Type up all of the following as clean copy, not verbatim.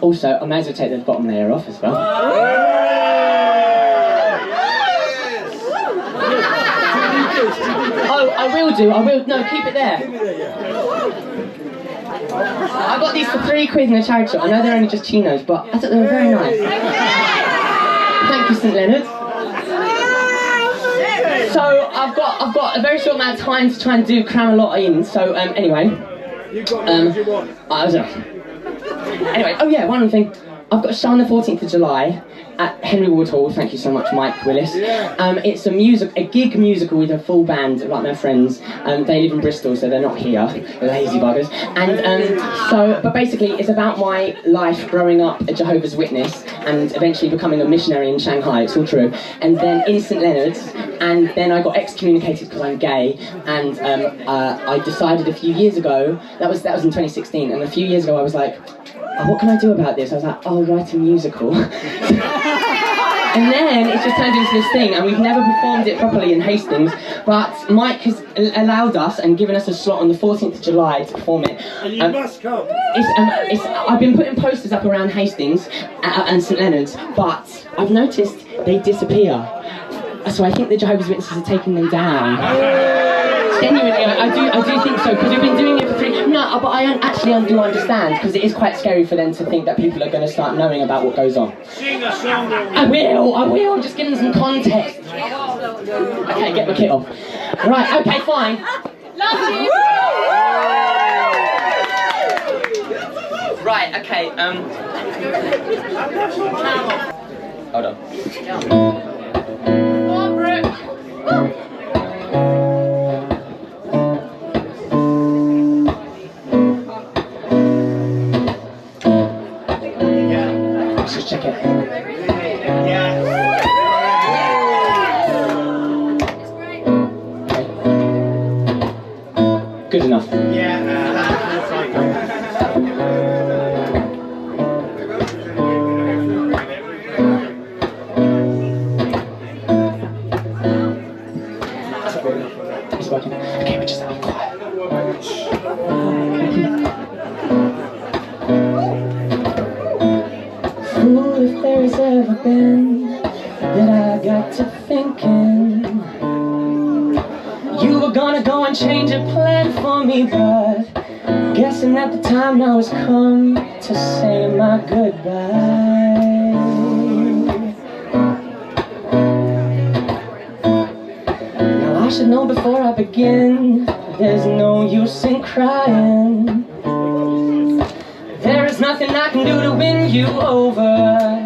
Also, I may as well take the bottom layer off as well. Oh, I will do. No, keep it there. I got these for £3 in a charity shop. I know they're only just chinos, but I thought they were very nice. Thank you, St Leonard's. So I've got a very short amount of time to try and cram a lot in. So anyway, anyway, oh yeah, one other thing. I've got a show on the 14th of July at Henry Ward Hall. Thank you so much, Mike Willis. It's a gig musical with a full band, like my friends. They live in Bristol, so they're not here, lazy buggers. And but basically, it's about my life growing up a Jehovah's Witness and eventually becoming a missionary in Shanghai. It's all true. And then in St Leonard's, and then I got excommunicated because I'm gay. And I decided a few years ago. That was in 2016. And a few years ago, I was like, oh, what can I do about this? I was like, oh, write a musical. And then it just turned into this thing, and we've never performed it properly in Hastings, but Mike has allowed us and given us a slot on the 14th of July to perform it. And you must come. I've been putting posters up around Hastings and St Leonard's, but I've noticed they disappear. So I think the Jehovah's Witnesses are taking them down. Genuinely, I do think so, because we've been doing it for 3... No, but I do understand, because it is quite scary for them to think that people are going to start knowing about what goes on. Sing a song. I will, just give them some context. Okay, get my kit off. Right, okay, fine. Love you! Right, okay, hold on. Come on, Brook! Check it. Good enough. It's working. Okay, we're just quiet. If there's ever been that I got to thinking you were gonna go and change a plan for me, but guessing that the time now has come to say my goodbye. Now I should know before I begin, there's no use in crying. There is nothing I can do to win you over.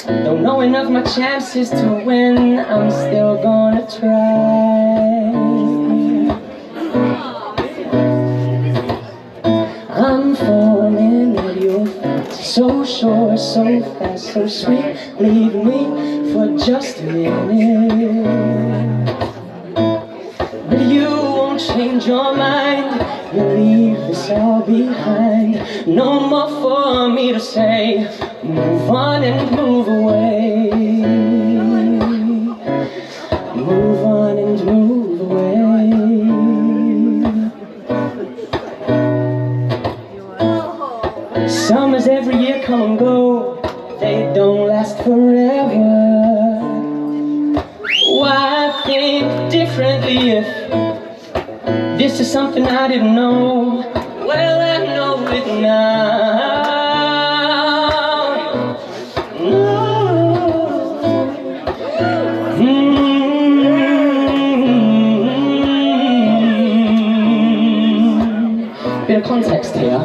Though knowing of my chances to win, I'm still gonna try. I'm falling at your feet, so sure, so fast, so sweet. Leave me for just a minute. But you won't change your mind. You leave this all behind. No more for me to say. Move on and move away. Move on and move away. Summers every year come and go. They don't last forever. Why think differently if this is something I didn't know? Well, I know it now. Bit of context here.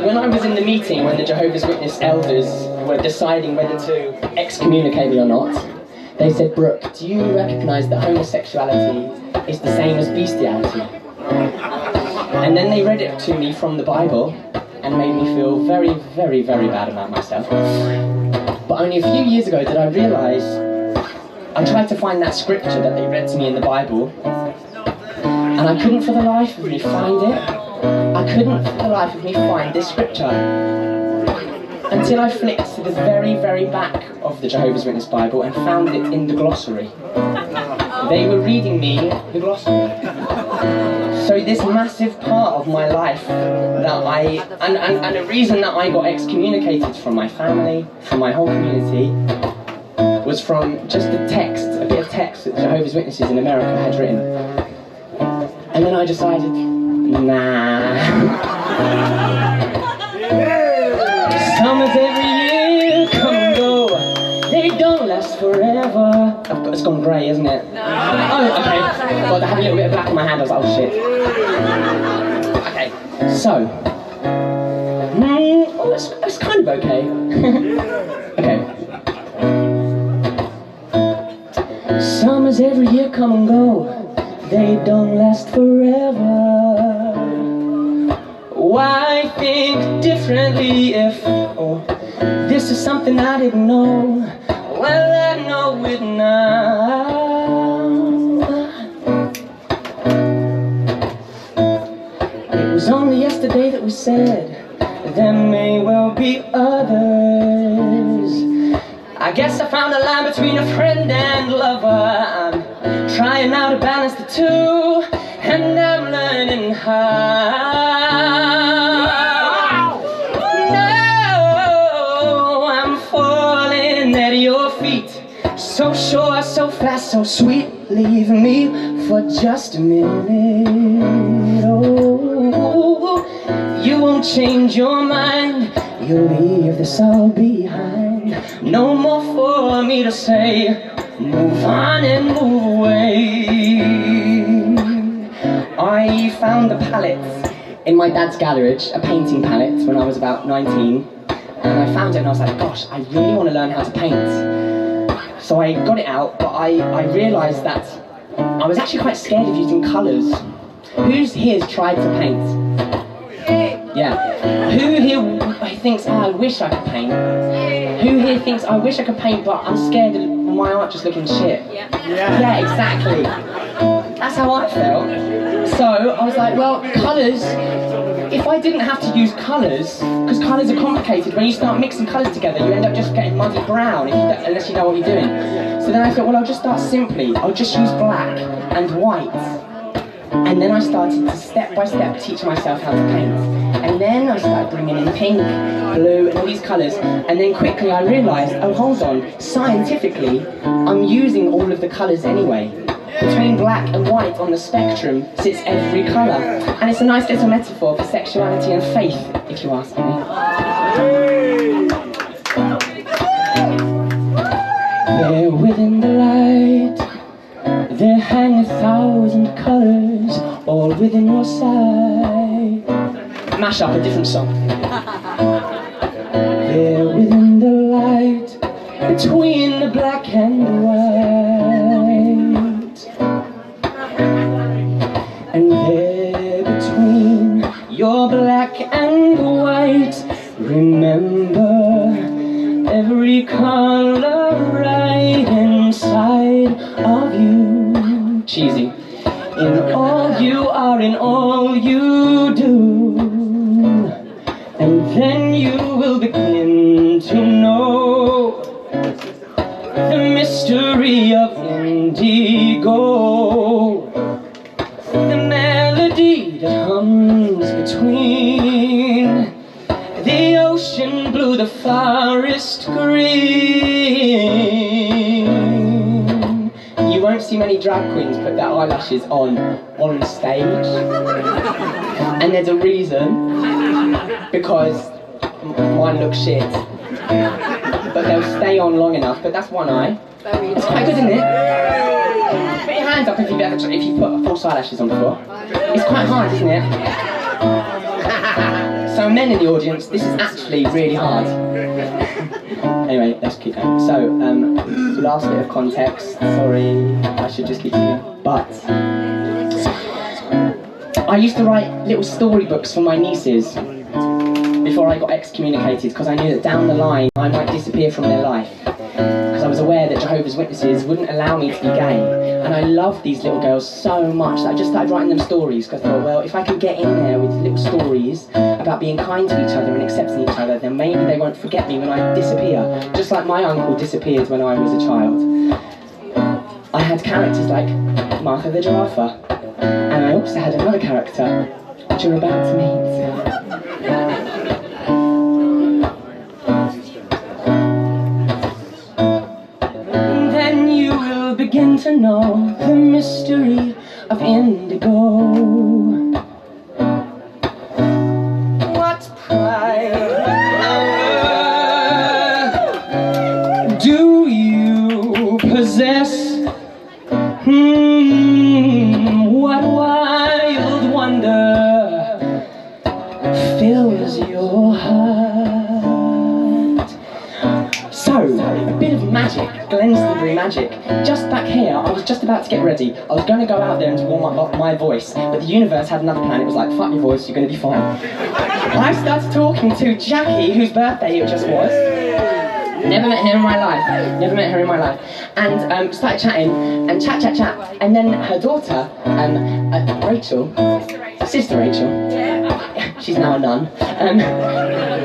When I was in the meeting when the Jehovah's Witness elders were deciding whether to excommunicate me or not, they said, Brooke, do you recognise that homosexuality is the same as bestiality? And then they read it to me from the Bible and made me feel very, very, very bad about myself. But only a few years ago did I realise, I tried to find that scripture that they read to me in the Bible, and I couldn't for the life of me find it. I couldn't for the life of me find this scripture. Until I flicked to the very, very back of the Jehovah's Witness Bible and found it in the glossary. They were reading me the glossary. So this massive part of my life that and the reason that I got excommunicated from my family, from my whole community, was from just a bit of text that Jehovah's Witnesses in America had written. And then I decided, nah. Summers every year come and go, they don't last forever. It's gone grey, isn't it? No. Oh, okay. God, I had a little bit of black on my hand, I was like, oh shit. Okay, so. It's kind of okay. Okay. Summers every year come and go, they don't last forever. Why think differently if this is something I didn't know? Well, I know it now. It was only yesterday that we said there may well be others. I guess I found a line between a friend and lover. I'm trying now to balance the two, and I'm learning how. No, I'm falling at your feet, so sure, so fast, so sweet. Leave me for just a minute. Oh, you won't change your mind, you'll leave this all behind. No more for me to say, move on and move away. I found a palette in my dad's garage, a painting palette, when I was about 19. And I found it and I was like, gosh, I really want to learn how to paint. So I got it out, but I realised that I was actually quite scared of using colours. Who's here's tried to paint? Yeah. Who here thinks, oh, I wish I could paint? Who here thinks, I wish I could paint, but I'm scared of my art just looking shit? Yeah, exactly. That's how I felt. So I was like, well, colours, if I didn't have to use colours, because colours are complicated, when you start mixing colours together, you end up just getting muddy brown unless you know what you're doing. So then I thought, well, I'll just start simply. I'll just use black and white. And then I started to step by step teach myself how to paint. And then I started bringing in pink, blue, and all these colours. And then quickly I realised, oh, hold on, scientifically, I'm using all of the colours anyway. Between black and white on the spectrum sits every colour. And it's a nice little metaphor for sexuality and faith, if you ask me. There within the light, there hang 1,000 colours, all within your sight. Mash up a different song. There within the light, between the black and the white. And there between your black and white, remember every colour right inside of you. Cheesy. In all you are, in all you do. And then you will begin to know the mystery of indigo, the melody that hums between the ocean blue, the forest green. You won't see many drag queens put their eyelashes on stage. And there's a reason, because mine looks shit. But they'll stay on long enough, but that's one eye. It's quite good, isn't it? Put your hands up if you put false eyelashes on before. It's quite hard, isn't it? So men in the audience, this is actually really hard. Anyway, let's keep going. So, last bit of context. Sorry, I should just keep going. But I used to write little storybooks for my nieces before I got excommunicated, because I knew that down the line I might disappear from their life. Because I was aware that Jehovah's Witnesses wouldn't allow me to be gay. And I loved these little girls so much that I just started writing them stories, because I thought, well, if I can get in there with little stories about being kind to each other and accepting each other, then maybe they won't forget me when I disappear. Just like my uncle disappeared when I was a child. I had characters like Martha the Giraffe. And I also had another character, which you're about to meet. Then you will begin to know the mystery of indigo. What pride, power do you possess? What wild wonder fills your heart? So, a bit of magic, Glennstonbury magic. Just back here, I was just about to get ready. I was going to go out there and to warm up my voice, but the universe had another plan. It was like, fuck your voice, you're going to be fine. I started talking to Jackie, whose birthday it just was. Never met her in my life. Never met her in my life. And started chatting, and chat. And then her daughter, Rachel, Sister Rachel, she's now a nun,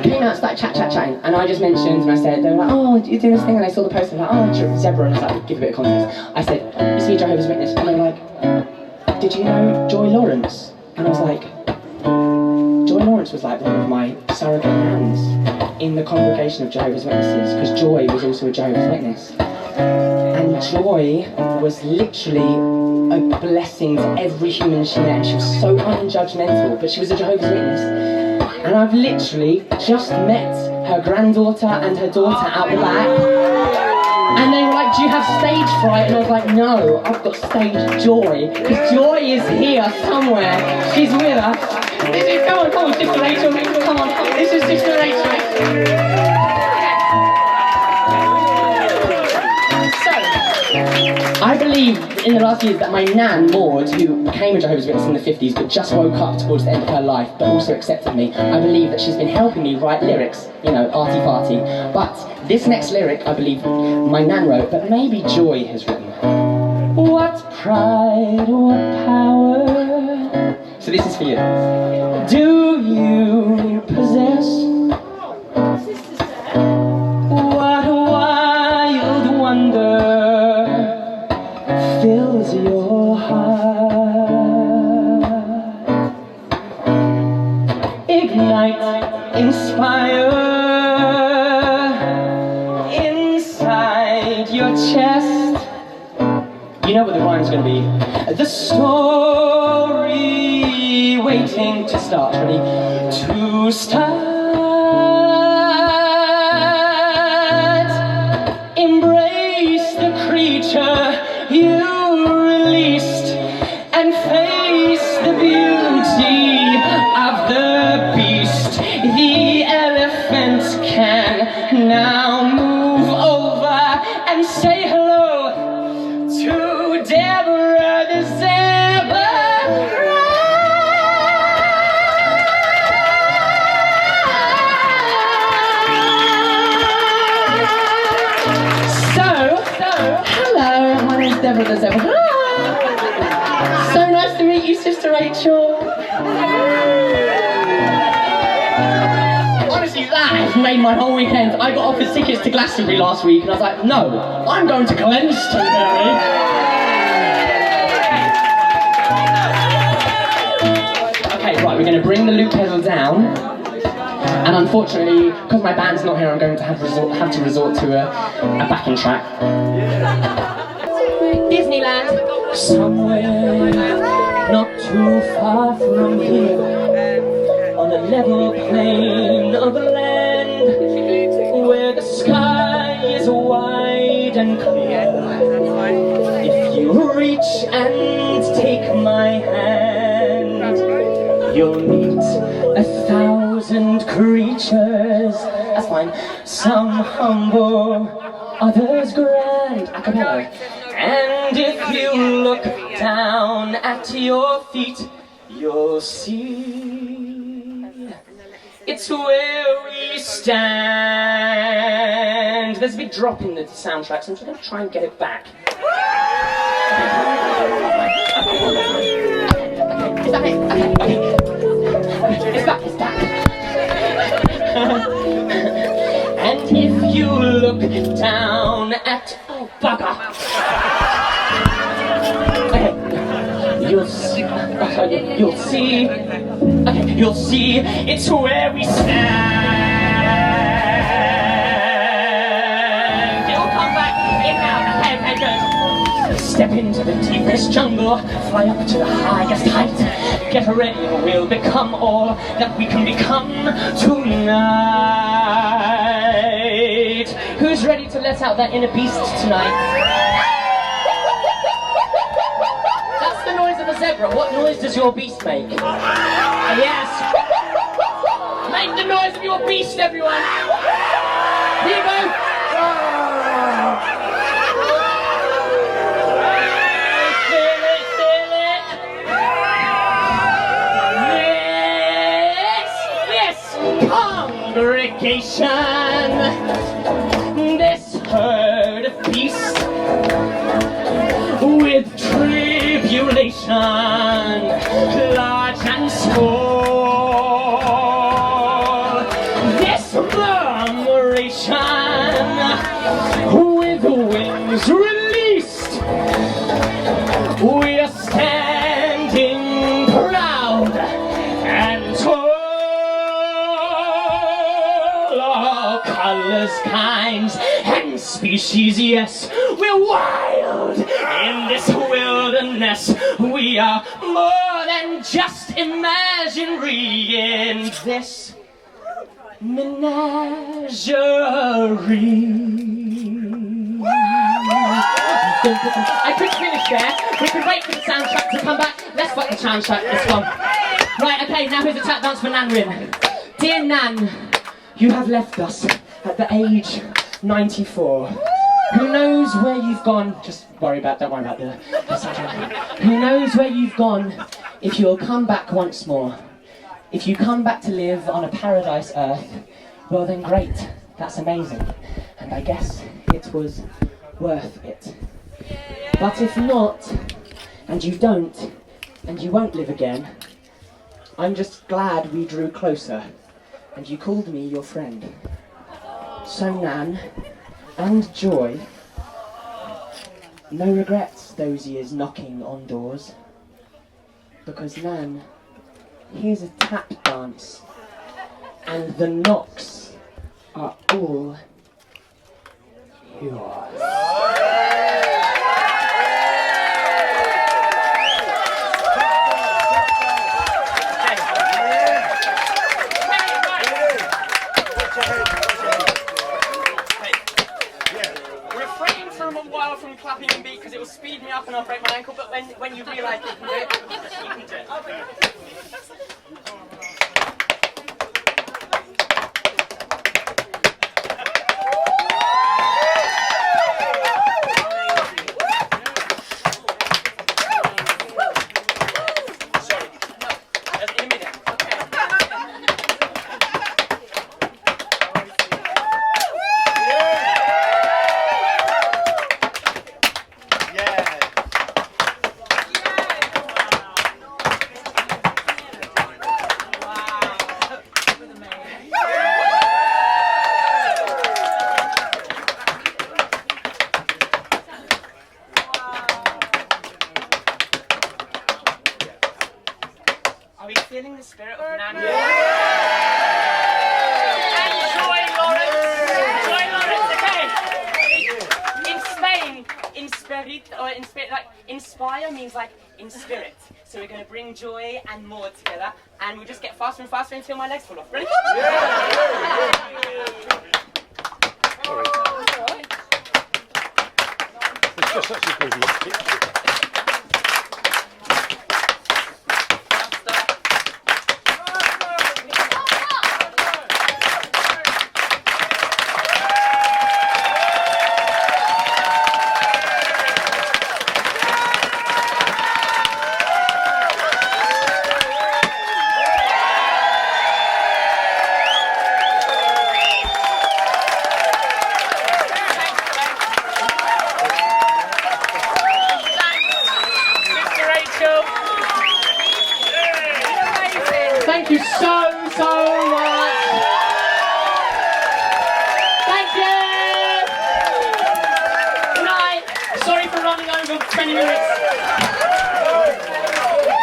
came out, started chatting. And I just mentioned, and I said, they were like, oh, you're doing this thing? And I saw the poster, like, oh, Zebra. And I was like, give a bit of context. I said, is he a Jehovah's Witness? And they were like, did you know Joy Lawrence? And I was like, Joy Lawrence was like one of my surrogate nuns in the congregation of Jehovah's Witnesses, because Joy was also a Jehovah's Witness. And Joy was literally a blessing to every human she met, and she was so unjudgmental, but she was a Jehovah's Witness. And I've literally just met her granddaughter and her daughter out the back, and they were like, do you have stage fright? And I was like, no, I've got stage joy, because Joy is here somewhere, she's with us. Come on, Sister Rachel, come on, this is Sister Rachel. I believe in the last years that my nan, Maud, who became a Jehovah's Witness in the 50s but just woke up towards the end of her life but also accepted me, I believe that she's been helping me write lyrics, you know, arty-farty. But this next lyric, I believe my nan wrote, but maybe Joy has written. What pride, what power. So this is for you. Do you possess? What wild wonder fills your heart? Ignite, inspire inside your chest. You know what the rhyme's gonna be. The story waiting to start. Ready? To start. Embrace the creature you released and face the beauty of the beast. The elephant can now move over and say hello to Debra the Zebra. So, hello, my name's Debra the Zebra. Hi. So nice to meet you, Sister Rachel. Honestly, that has made my whole weekend. I got offered tickets to Glennstonbury last week, and I was like, no, I'm going to Glennstonbury. Okay, right, we're going to bring the loop pedal down. And unfortunately, because my band's not here, I'm going to have to resort to a backing track. Disneyland. Somewhere not too far from here, on a level plain of land, where the sky is wide and clear. If you reach and take my hand, you'll meet 1,000 creatures. That's fine. Some humble, others grand. A cappella. And if you look down at your feet, you'll see it's where we stand. There's a big drop in the soundtrack, so I'm just going to try and get it back. Is that it? Okay. It's back. And if you look down at... Oh, bugger! Okay, you'll see... You'll see. Okay, you'll see. It's where we stand. It'll come back in now. Okay, good. Step into the deepest jungle. Fly up to the highest height. Get ready, we'll become all that we can become tonight. Who's ready to let out that inner beast tonight? That's the noise of a zebra. What noise does your beast make? Yes. Make the noise of your beast, everyone. Here you go. Congregation, this herd of beasts with tribulation, large and small, this murmuration with wings released, we are standing proud and tall. Colors, kinds, and species, yes, we're wild in this wilderness. We are more than just imaginary in this menagerie. I could finish there. We could wait for the soundtrack to come back. Let's fuck the soundtrack, this one. Right, okay, now here's the tap dance for Nanrin. Dear Nan, you have left us at the age 94. Who knows where you've gone? Don't worry about the soundtrack. Who knows where you've gone if you'll come back once more? If you come back to live on a paradise earth, well then great, that's amazing. And I guess it was worth it. But if not, and you don't, and you won't live again, I'm just glad we drew closer, and you called me your friend. So Nan, and Joy, no regrets those years knocking on doors, because Nan, here's a tap dance, and the knocks are all yours. From clapping and beat because it will speed me up and I'll break my ankle, but when you realise you can do it, you can do it. Are we feeling the spirit of Nana? Yeah. And Joy Lawrence. Joy Lawrence, okay. In Spain, inspire means like in spirit. So we're going to bring joy and more together, and we'll just get faster and faster until my legs fall off. Ready? It's just such a good look. Thank you so much.